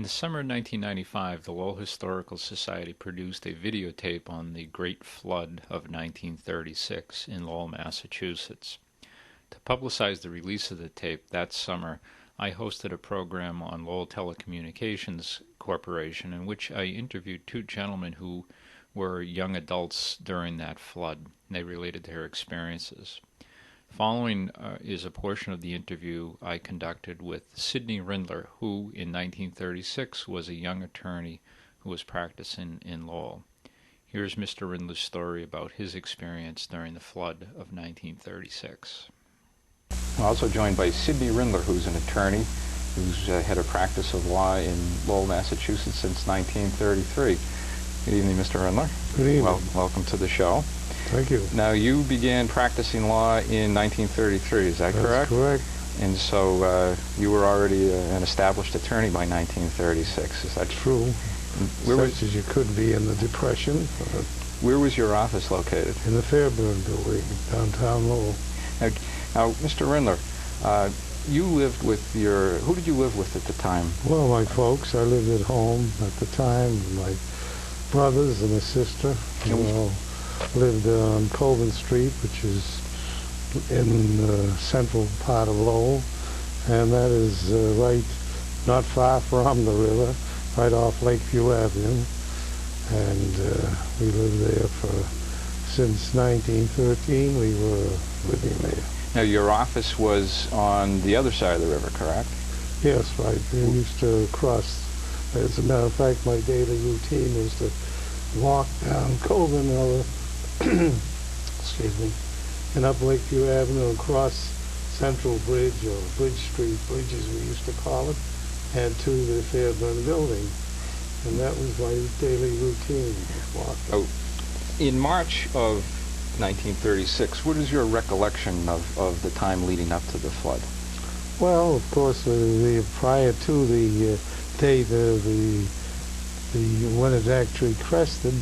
the summer of 1995, the Lowell Historical Society produced a videotape on the Great Flood of 1936 in Lowell, Massachusetts. To publicize the release of the tape that summer, I hosted a program on Lowell Telecommunications Corporation in which I interviewed two gentlemen who were young adults during that flood. They related their experiences. Following is a portion of the interview I conducted with Sidney Rindler, who in 1936 was a young attorney who was practicing in Lowell. Here's Mr. Rindler's story about his experience during the flood of 1936. I'm also joined by Sidney Rindler, who's an attorney who's had a practice of law in Lowell, Massachusetts since 1933. Good evening, Mr. Rindler. Good evening. Welcome to the show. Thank you. Now, you began practicing law in 1933, is that correct? That's correct. And so you were already an established attorney by 1936, is that true? Such as you could be in the Depression. Where was your office located? In the Fairburn building, downtown Lowell. Now, Mr. Rindler, you lived with who did you live with at the time? Well, my folks. I lived at home at the time. My brothers and a sister. We all lived on Colvin Street, which is in the central part of Lowell, and that is right not far from the river, right off Lakeview Avenue. And we lived there since 1913. We were living there. Now, your office was on the other side of the river, correct? Yes, right. We used to cross. As a matter of fact, my daily routine was to walk down Colvin or excuse me, and up Lakeview Avenue and cross Central Bridge, or Bridge Street, bridges we used to call it, and to the Fairburn building. And that was my daily routine, walking. In March of 1936, what is your recollection of the time leading up to the flood? Well, of course, prior to the date of when it actually crested,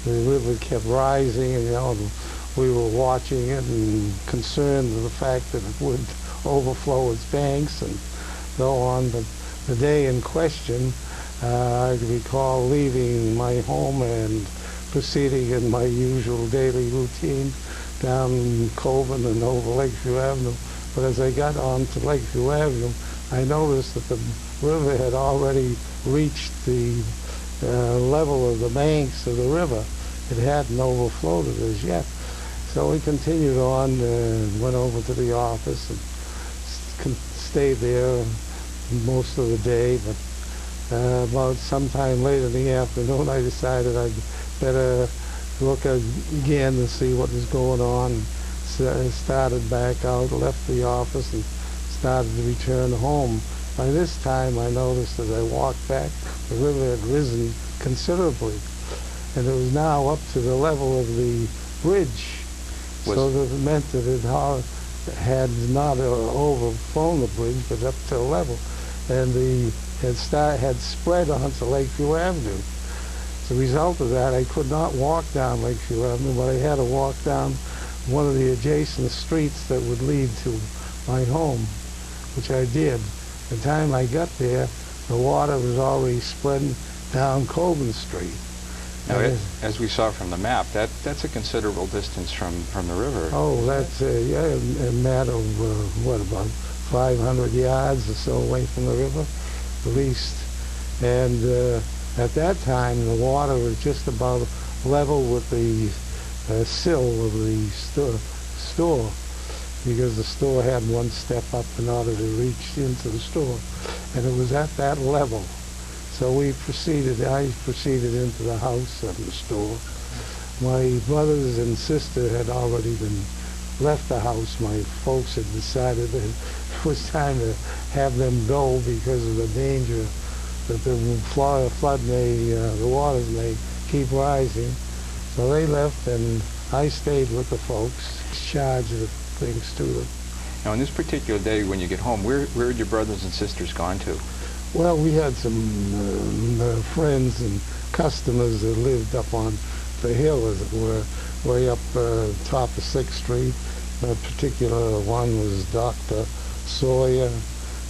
the river kept rising, and we were watching it and concerned with the fact that it would overflow its banks and so on. But the day in question, I recall leaving my home and proceeding in my usual daily routine down Colvin and over Lakeview Avenue. But as I got onto Lakeview Avenue, I noticed that the river had already reached the level of the banks of the river. It hadn't overflowed it as yet. So we continued on and went over to the office and stayed there most of the day. But about sometime later in the afternoon, I decided I'd better look again to see what was going on. So started back out, left the office, and started to return home. By this time, I noticed as I walked back, the river had risen considerably, and it was now up to the level of the bridge. So that it meant that it had not overflown the bridge, but up to a level, and had spread onto Lakeview Avenue. As a result of that, I could not walk down Lakeview Avenue, but I had to walk down one of the adjacent streets that would lead to my home, which I did. By the time I got there, the water was already spreading down Colvin Street. Now, as we saw from the map, that's a considerable distance from the river. Oh, that's a matter of, what, about 500 yards or so away from the river, at least. And at that time, the water was just about level with the sill of the store, because the store had one step up in order to reach into the store, and it was at that level. So I proceeded into the house and the store. My brothers and sister had already left the house. My folks had decided that it was time to have them go because of the danger that the the waters may keep rising. So they left, and I stayed with the folks, charged the things to them. Now, on this particular day when you get home, where had your brothers and sisters gone to? Well, we had some friends and customers that lived up on the hill, as it were, way up top of 6th Street. A particular one was Dr. Sawyer.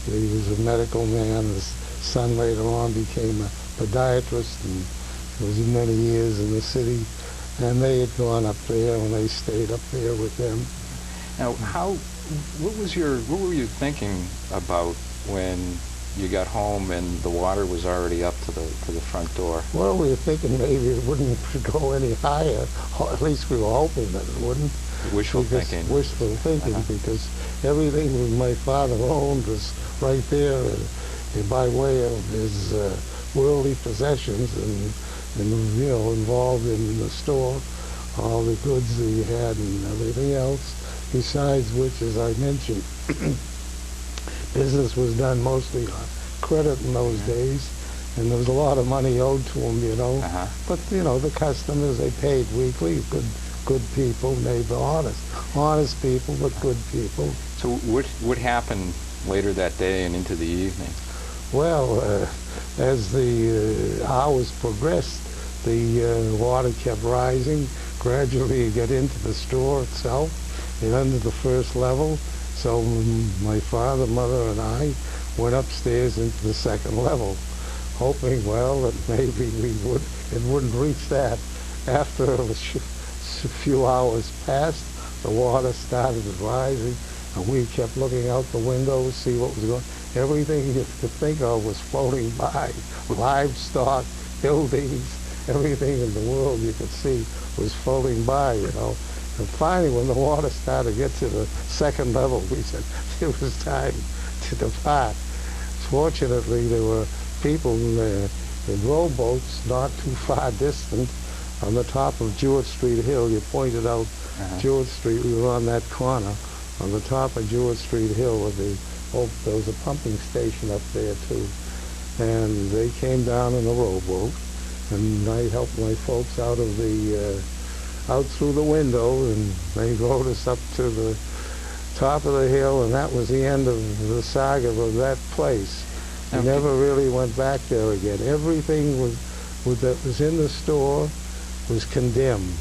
He was a medical man. His son later on became a podiatrist and was many years in the city. And they had gone up there, and they stayed up there with them. Now, what were you thinking about when you got home and the water was already up to the front door? Well, we were thinking maybe it wouldn't go any higher, or at least we were hoping that it wouldn't. Wishful thinking. Wishful thinking, because everything that my father owned was right there by way of his worldly possessions and involved in the store, all the goods that he had and everything else. Besides which, as I mentioned, business was done mostly on credit in those days, and there was a lot of money owed to him, But, the customers, they paid weekly, good people, honest people, but good people. So what happened later that day and into the evening? Well, as the hours progressed, the water kept rising. Gradually it got into the store itself. It entered the first level. So my father, mother, and I went upstairs into the second level, hoping, well, that maybe it wouldn't reach that. After a few hours passed, the water started rising, and we kept looking out the window to see what was going on. Everything you could think of was floating by. Livestock, buildings, everything in the world you could see was floating by, And finally, when the water started to get to the second level, we said it was time to depart. Fortunately, there were people in rowboats not too far distant on the top of Jewett Street Hill. You pointed out Jewett Street. We were on that corner. On the top of Jewett Street Hill, there was a pumping station up there, too. And they came down in a rowboat, and I helped my folks out through the window, and they rowed us up to the top of the hill, and that was the end of the saga of that place. We never really went back there again. Everything that was in the store was condemned.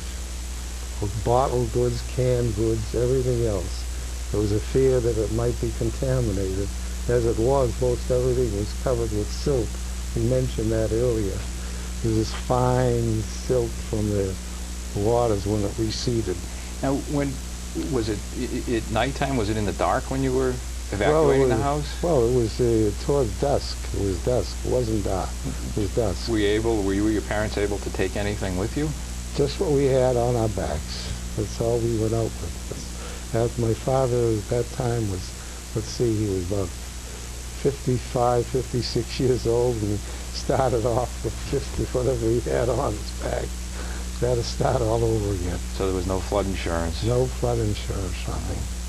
Bottled goods, canned goods, everything else. There was a fear that it might be contaminated. As it was, most everything was covered with silt. We mentioned that earlier. There was this fine silt from the waters when it receded. Now, when was it at nighttime? Was it in the dark when you were evacuating the house? Well, it was towards dusk. It was dusk. It wasn't dark. It was dusk. Were you your parents able to take anything with you? Just what we had on our backs. That's all we went out with. My father at that time was, he was about 55, 56 years old, and he started off with 50, whatever he had on his back. He had to start all over again. So there was no flood insurance? No flood insurance, nothing.